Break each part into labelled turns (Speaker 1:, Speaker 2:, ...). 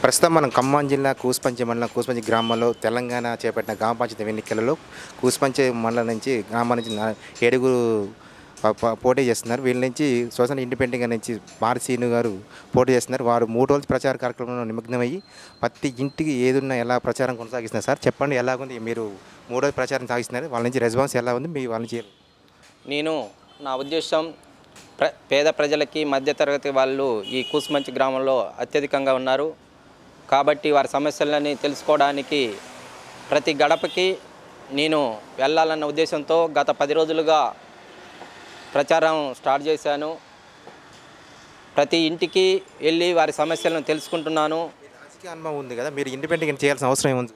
Speaker 1: ప్రస్తుతం మనం ఖమ్మం జిల్లా కూసుపంచి మండలం కూసుపంచి గ్రామంలో తెలంగాణ చేపట్టిన గ్రామ పంచాయతీ ఎన్నికలలో కూసుపంచి మండలం నుంచి గ్రామం నుంచి ఏడుగురు పోటీ చేస్తున్నారు. వీళ్ళ నుంచి సోషల్ ఇండిపెండెంట్గా నుంచి మారిసీను గారు పోటీ చేస్తున్నారు. వారు 3 రోజులు ప్రచార కార్యక్రమంలో నిమగ్నమయ్యి ప్రతి ఇంటికి ఏదున్నా ఎలా ప్రచారం కొనసాగిస్తున్నారు. సార్ చెప్పండి, ఎలాగుంది? మీరు 3 రోజులు ప్రచారం సాగిస్తున్నారు, వాళ్ళ నుంచి రెస్పాన్స్ ఎలా ఉంది? మీ వాళ్ళ నుంచి
Speaker 2: నేను నా ఉద్దేశం పేద ప్రజలకి మధ్యతరగతి వాళ్ళు ఈ కూసుమంచి గ్రామంలో అత్యధికంగా ఉన్నారు కాబట్టి వారి సమస్యలని తెలుసుకోవడానికి ప్రతి గడపకి నేను వెళ్ళాలన్న ఉద్దేశంతో గత 10 రోజులుగా ప్రచారం స్టార్ట్ చేశాను. ప్రతి ఇంటికి వెళ్ళి వారి సమస్యలను తెలుసుకుంటున్నాను.
Speaker 1: రాజకీయ అనుభవం ఉంది కదా, మీరు ఇండిపెండెంట్గా చేయాల్సిన అవసరం ఏముంది?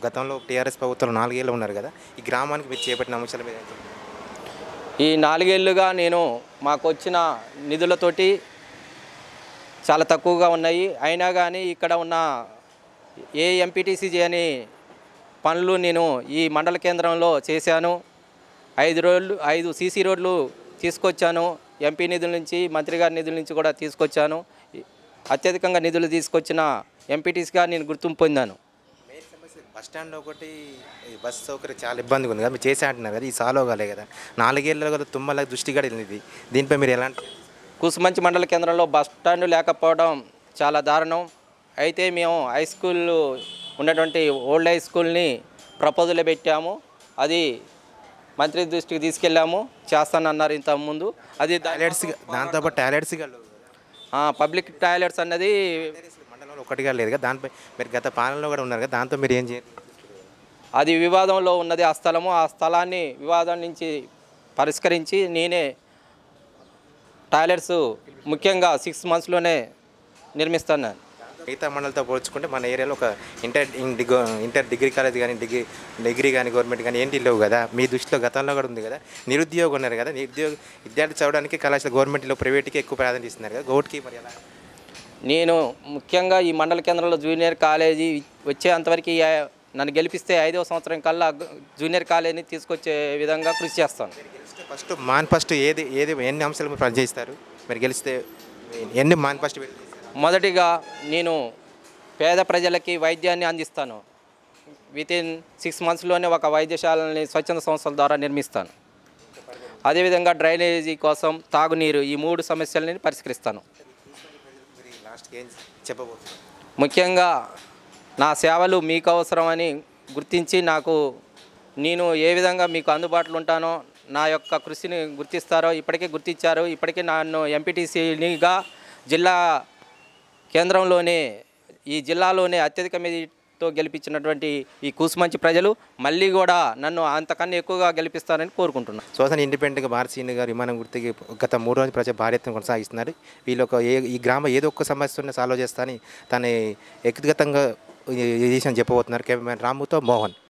Speaker 1: గతంలో టీఆర్ఎస్ ప్రభుత్వంలో 4 ఏళ్ళు ఉన్నారు కదా, ఈ గ్రామానికి మీరు చేపట్టిన అంశాల మీద
Speaker 2: ఈ 4 ఏళ్ళుగా నేను మాకు వచ్చిన నిధులతోటి చాలా తక్కువగా ఉన్నాయి. అయినా కానీ ఇక్కడ ఉన్న ఏ ఎంపీటీసీ చేయని పనులు నేను ఈ మండల కేంద్రంలో చేశాను. 5 సీసీ రోడ్లు తీసుకొచ్చాను. ఎంపీ నిధుల నుంచి, మంత్రి గారి నిధుల నుంచి కూడా తీసుకొచ్చాను. అత్యధికంగా నిధులు తీసుకొచ్చిన ఎంపీటీసీగా నేను గుర్తింపు పొందాను.
Speaker 1: బస్ స్టాండ్ ఒకటి బస్ సౌకర్యం చాలా ఇబ్బందిగా ఉంది కదా, మీరు చేసే అంటున్నారు కదా, ఈ సాల్వ్ కాలే కదా. 4 ఏళ్ళలో కదా తుమ్మల దృష్టి కూడా వెళ్ళింది. దీనిపై మీరు ఎలాంటి?
Speaker 2: కూసుమంచి మండల కేంద్రంలో బస్ స్టాండ్ లేకపోవడం చాలా దారుణం. అయితే మేము హై స్కూల్ ఉన్నటువంటి ఓల్డ్ హై స్కూల్ని ప్రపోజల్ పెట్టాము. అది మంత్రి దృష్టికి తీసుకెళ్ళాము, చేస్తానన్నారు ఇంతకుముందు. అది
Speaker 1: దాంతోపాటు టాయిలెట్స్
Speaker 2: పబ్లిక్ టాయిలెట్స్ అన్నది
Speaker 1: మండలంలో ఒకటిగా లేదు కదా, దానిపై మీరు గత పాలనలో కూడా ఉన్నారు కదా, దాంతో మీరు ఏం చేయాలి?
Speaker 2: అది వివాదంలో ఉన్నది. ఆ స్థలాన్ని వివాదం నుంచి పరిష్కరించి నేనే టాయిలెట్స్ ముఖ్యంగా 6 monthsలోనే నిర్మిస్తాను.
Speaker 1: మిగతా మండలితో పోల్చుకుంటే మన ఏరియాలో ఒక ఇంటర్ డిగ్రీ కాలేజ్ కానీ డిగ్రీ కానీ గవర్నమెంట్ కానీ ఏంటి లేవు కదా. మీ దృష్టిలో గతంలో కూడా ఉంది కదా, నిరుద్యోగం ఉన్నారు కదా, విద్యార్థి చదవడానికి కళాశాల గవర్నమెంట్లో ప్రైవేట్కి ఎక్కువ ప్రాధాన్యత ఇస్తున్నారు కదా, గౌట్కి మరి ఎలా?
Speaker 2: నేను ముఖ్యంగా ఈ మండల కేంద్రంలో జూనియర్ కాలేజీ వచ్చేంతవరకు నన్ను గెలిపిస్తే 5వ సంవత్సరం కల్లా జూనియర్ కాలేజీని తీసుకొచ్చే విధంగా కృషి చేస్తాను.
Speaker 1: ఫస్ట్ ఏది ఎన్ని అంశాలు మీరు పనిచేస్తారు? మీరు గెలిస్తే ఎన్ని ఫస్ట్?
Speaker 2: మొదటిగా నేను పేద ప్రజలకి వైద్యాన్ని అందిస్తాను. వితిన్ 6 monthsలోనే ఒక వైద్యశాలని స్వచ్ఛంద సంస్థల ద్వారా నిర్మిస్తాను. అదేవిధంగా డ్రైనేజీ కోసం తాగునీరు, ఈ 3 సమస్యలని పరిష్కరిస్తాను. ముఖ్యంగా నా సేవలు మీకు అవసరమని గుర్తించి నేను ఏ విధంగా మీకు అందుబాటులో ఉంటానో, నా యొక్క కృషిని గుర్తిస్తారో ఇప్పటికే గుర్తించారు. ఇప్పటికే నన్ను ఎంపీటీసీగా జిల్లా కేంద్రంలోనే, ఈ జిల్లాలోనే అత్యధిక మెజారిటీతో గెలిపించినటువంటి ఈ కూసుమంచి ప్రజలు మళ్ళీ కూడా నన్ను అంతకన్నా ఎక్కువగా గెలిపిస్తారని కోరుకుంటున్నాను.
Speaker 1: సోషల్ ఇండిపెండెంట్గా మారిసీను గారు విమానం గుర్తుకి గత 3 రోజుల ప్రజలు భార్యత్వం కొనసాగిస్తున్నారు. వీళ్ళు ఈ గ్రామం ఏదో ఒక్క సమస్యను సాల్వ్ చేస్తానని తను వ్యక్తిగతంగా ఈ విషయం చెప్పబోతున్నారు. కెమెరామెన్ రాముతో మోహన్.